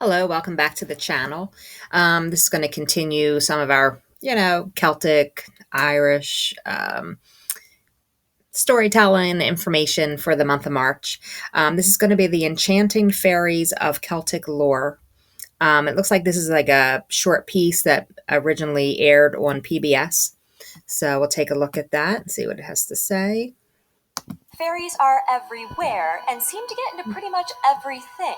Hello, welcome back to the channel. This is going to continue some of our, Celtic, Irish storytelling information for the month of March. This is going to be the Enchanting Fairies of Celtic Lore. It looks like this is like a short piece that originally aired on PBS. So we'll take a look at that and see what it has to say. Fairies are everywhere and seem to get into pretty much everything.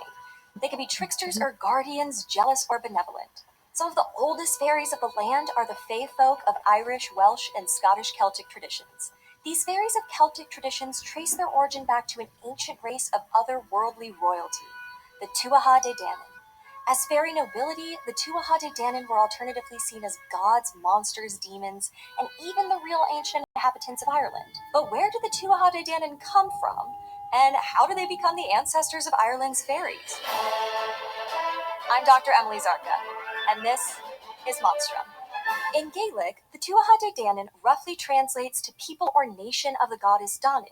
They can be tricksters or guardians, jealous or benevolent. Some of the oldest fairies of the land are the fae folk of Irish, Welsh, and Scottish Celtic traditions. These fairies of Celtic traditions trace their origin back to an ancient race of otherworldly royalty, the Tuatha De Danann. As fairy nobility, the Tuatha De Danann were alternatively seen as gods, monsters, demons, and even the real ancient inhabitants of Ireland. But where did the Tuatha De Danann come from? And how do they become the ancestors of Ireland's fairies? I'm Dr. Emily Zarka, and this is Monstrum. In Gaelic, the Tuatha De Danann roughly translates to people or nation of the goddess Danu.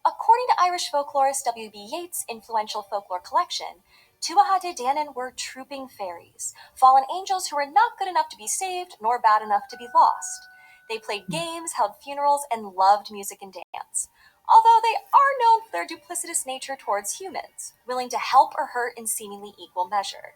According to Irish folklorist W.B. Yeats' influential folklore collection, Tuatha De Danann were trooping fairies, fallen angels who were not good enough to be saved nor bad enough to be lost. They played games, held funerals, and loved music and dance. Although they are known for their duplicitous nature towards humans, willing to help or hurt in seemingly equal measure.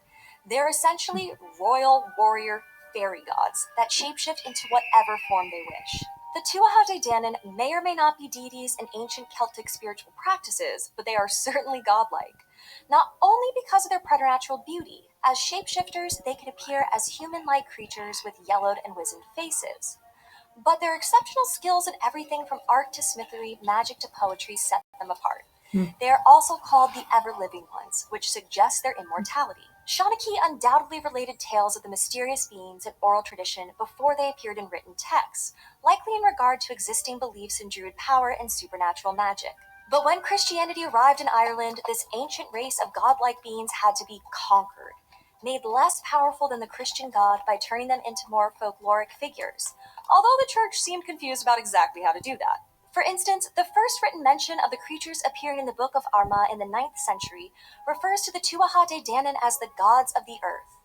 They're essentially royal warrior fairy gods that shapeshift into whatever form they wish. The Tuatha De Danann may or may not be deities in ancient Celtic spiritual practices, but they are certainly godlike. Not only because of their preternatural beauty, as shapeshifters they can appear as human-like creatures with yellowed and wizened faces. But their exceptional skills in everything from art to smithery, magic to poetry set them apart. They are also called the ever-living ones, which suggests their immortality. Shawnee undoubtedly related tales of the mysterious beings in oral tradition before they appeared in written texts, likely in regard to existing beliefs in druid power and supernatural magic. But when Christianity arrived in Ireland, this ancient race of godlike beings had to be conquered, made less powerful than the Christian God by turning them into more folkloric figures, although the church seemed confused about exactly how to do that. For instance, the first written mention of the creatures appearing in the Book of Armagh in the 9th century refers to the Tuatha De Danann as the gods of the earth.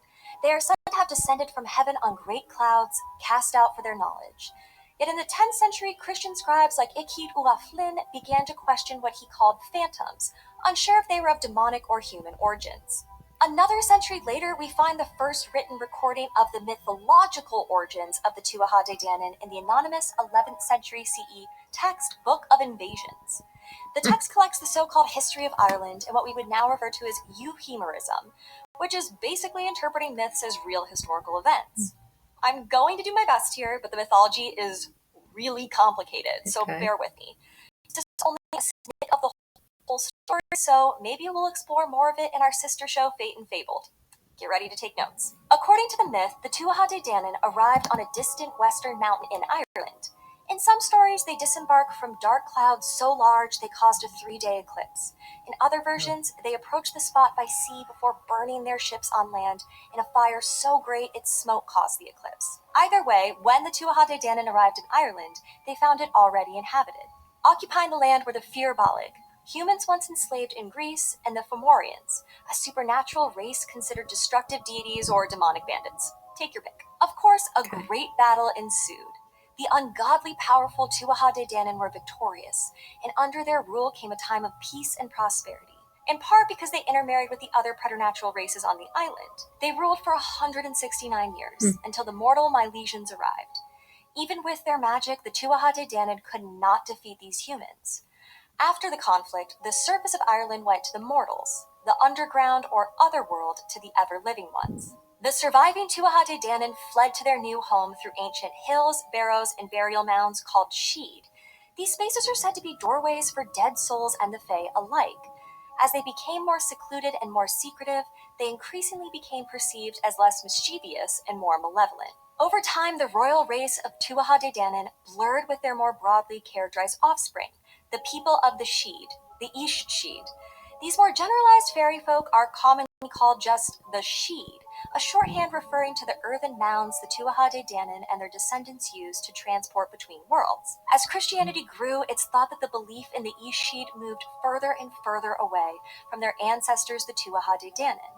They are said to have descended from heaven on great clouds, cast out for their knowledge. Yet in the 10th century, Christian scribes like Ichyd Ua Flynn began to question what he called phantoms, unsure if they were of demonic or human origins. Another century later, we find the first written recording of the mythological origins of the Tuatha De Danann in the anonymous 11th century CE text Book of Invasions. The text collects the so-called history of Ireland and what we would now refer to as euhemerism, which is basically interpreting myths as real historical events. I'm going to do my best here, but the mythology is really complicated, so bear with me. This is only a snippet of the whole story, so maybe we'll explore more of it in our sister show, Fate and Fabled. Get ready to take notes. According to the myth, the Tuatha De Danann arrived on a distant western mountain in Ireland. In some stories, they disembarked from dark clouds so large they caused a 3-day eclipse. In other versions, they approached the spot by sea before burning their ships on land in a fire so great its smoke caused the eclipse. Either way, when the Tuatha De Danann arrived in Ireland, they found it already inhabited. Occupying the land were the Firbolg, humans once enslaved in Greece, and the Fomorians, a supernatural race considered destructive deities or demonic bandits. Take your pick. Of course, a great battle ensued. The ungodly powerful Tuatha De Danann were victorious, and under their rule came a time of peace and prosperity, in part because they intermarried with the other preternatural races on the island. They ruled for 169 years, until the mortal Milesians arrived. Even with their magic, the Tuatha De Danann could not defeat these humans. After the conflict, the surface of Ireland went to the mortals, the underground or otherworld to the ever-living ones. The surviving Tuatha De Danann fled to their new home through ancient hills, barrows, and burial mounds called Sheed. These spaces are said to be doorways for dead souls and the Fae alike. As they became more secluded and more secretive, they increasingly became perceived as less mischievous and more malevolent. Over time, the royal race of Tuatha De Danann blurred with their more broadly characterized offspring, the people of the Sheed, the Ish Sheed. These more generalized fairy folk are commonly called just the Sheed, a shorthand referring to the earthen mounds the Tuatha De Danann and their descendants used to transport between worlds. As Christianity grew, it's thought that the belief in the Ish Sheed moved further and further away from their ancestors, the Tuatha De Danann.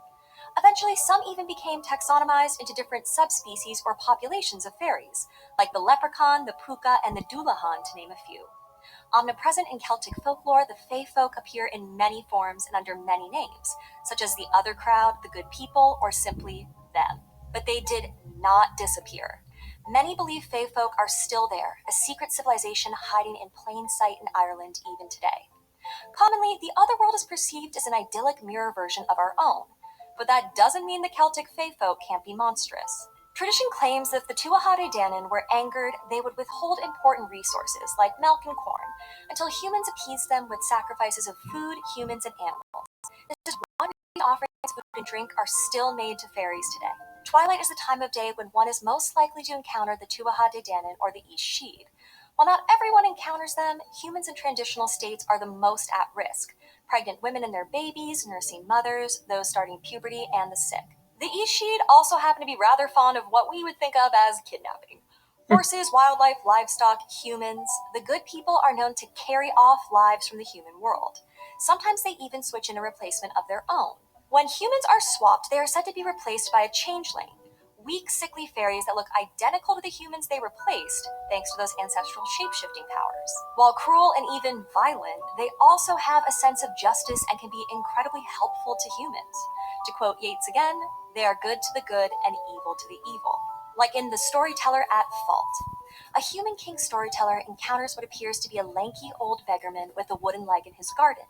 Eventually, some even became taxonomized into different subspecies or populations of fairies, like the leprechaun, the puka, and the dullahan, to name a few. Omnipresent in Celtic folklore, the Fae folk appear in many forms and under many names, such as the other crowd, the good people, or simply them. But they did not disappear. Many believe Fae folk are still there, a secret civilization hiding in plain sight in Ireland even today. Commonly, the other world is perceived as an idyllic mirror version of our own, but that doesn't mean the Celtic Fae folk can't be monstrous. Tradition claims that if the Tuatha Danann were angered, they would withhold important resources like milk and corn until humans appeased them with sacrifices of food, humans, and animals. This is why many offerings of food and drink are still made to fairies today. Twilight is the time of day when one is most likely to encounter the Tuatha Danann or the East Sheed. While not everyone encounters them, humans in transitional states are the most at risk. Pregnant women and their babies, nursing mothers, those starting puberty, and the sick. The Ishid also happen to be rather fond of what we would think of as kidnapping. Horses, wildlife, livestock, humans. The good people are known to carry off lives from the human world. Sometimes they even switch in a replacement of their own. When humans are swapped, they are said to be replaced by a changeling. Weak, sickly fairies that look identical to the humans they replaced, thanks to those ancestral shapeshifting powers. While cruel and even violent, they also have a sense of justice and can be incredibly helpful to humans. To quote Yeats again, they are good to the good and evil to the evil. Like in The Storyteller at Fault. A human king storyteller encounters what appears to be a lanky old beggarman with a wooden leg in his garden.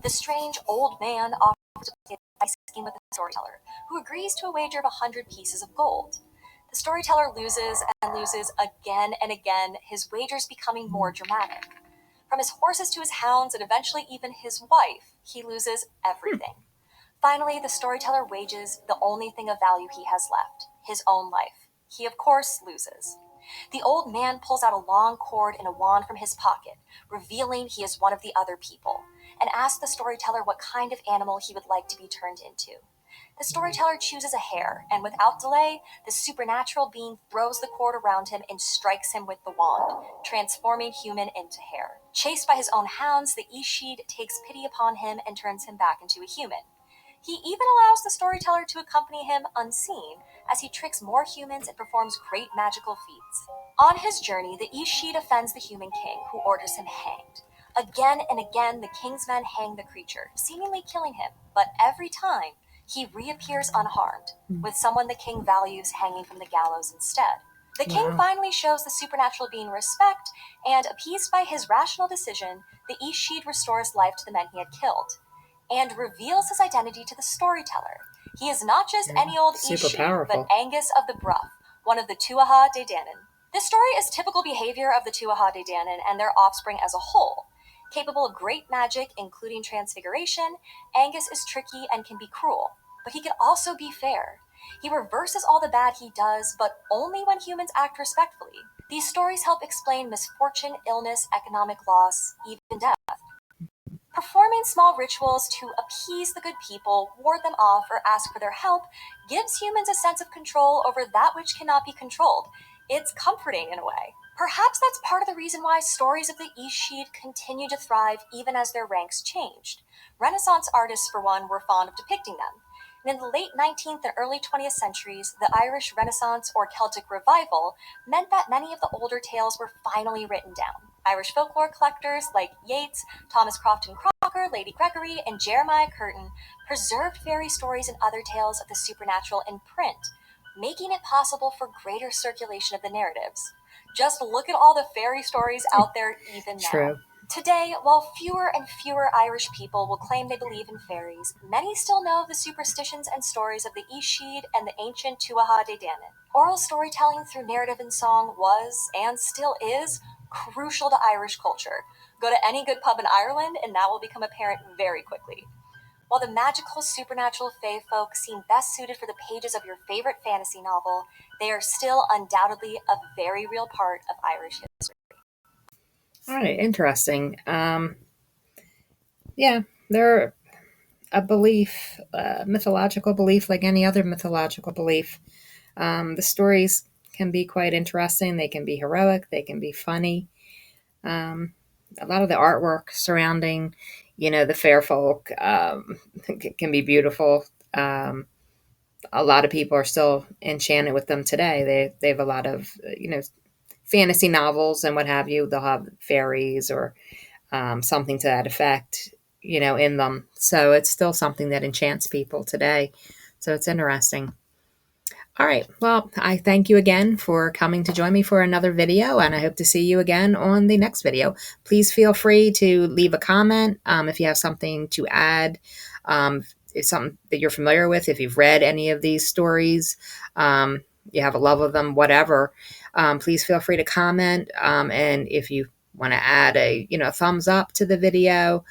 The strange old man offers to play a dice game with the storyteller, who agrees to a wager of 100 pieces of gold. The storyteller loses and loses again and again, his wagers becoming more dramatic. From his horses to his hounds and eventually even his wife, he loses everything. Finally, the storyteller wages the only thing of value he has left, his own life. He, of course, loses. The old man pulls out a long cord and a wand from his pocket, revealing he is one of the other people, and asks the storyteller what kind of animal he would like to be turned into. The storyteller chooses a hare, and without delay, the supernatural being throws the cord around him and strikes him with the wand, transforming human into hare. Chased by his own hounds, the Ishid takes pity upon him and turns him back into a human. He even allows the storyteller to accompany him unseen as he tricks more humans and performs great magical feats. On his journey, the Ishid offends the human king, who orders him hanged. Again and again, the king's men hang the creature, seemingly killing him, but every time, he reappears unharmed, with someone the king values hanging from the gallows instead. The king Wow. finally shows the supernatural being respect, and appeased by his rational decision, the Ishid restores life to the men he had killed and reveals his identity to the storyteller. He is not just any old Super Ishi, but powerful. Angus of the Bruff, one of the Tuatha De Danann. This story is typical behavior of the Tuatha De Danann and their offspring as a whole. Capable of great magic, including transfiguration, Angus is tricky and can be cruel, but he can also be fair. He reverses all the bad he does, but only when humans act respectfully. These stories help explain misfortune, illness, economic loss, even death. Performing small rituals to appease the good people, ward them off, or ask for their help gives humans a sense of control over that which cannot be controlled. It's comforting in a way. Perhaps that's part of the reason why stories of the Ishid continue to thrive even as their ranks changed. Renaissance artists, for one, were fond of depicting them. And in the late 19th and early 20th centuries, the Irish Renaissance or Celtic Revival meant that many of the older tales were finally written down. Irish folklore collectors like Yeats, Thomas Crofton Crocker, Lady Gregory, and Jeremiah Curtin preserved fairy stories and other tales of the supernatural in print, making it possible for greater circulation of the narratives. Just look at all the fairy stories out there even now. True. Today, while fewer and fewer Irish people will claim they believe in fairies, many still know of the superstitions and stories of the Ishid and the ancient Tuatha De Danann. Oral storytelling through narrative and song was, and still is, crucial to Irish culture. Go to any good pub in Ireland, and that will become apparent very quickly. While the magical, supernatural fae folk seem best suited for the pages of your favorite fantasy novel, they are still undoubtedly a very real part of Irish history. All right, interesting. Yeah, they're a belief, a mythological belief, like any other mythological belief. The stories can be quite interesting. They can be heroic. They can be funny. Um, a lot of the artwork surrounding, the fair folk, can be beautiful. a lot of people are still enchanted with them today. They have a lot of fantasy novels and what have you. They'll have fairies or something to that effect, in them. So it's still something that enchants people today. So it's interesting. All right. Well, I thank you again for coming to join me for another video, and I hope to see you again on the next video. Please feel free to leave a comment if you have something to add, if something that you're familiar with, if you've read any of these stories, you have a love of them, whatever. Please feel free to comment, and if you want to add a thumbs up to the video,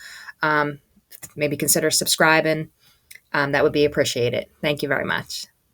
maybe consider subscribing. That would be appreciated. Thank you very much.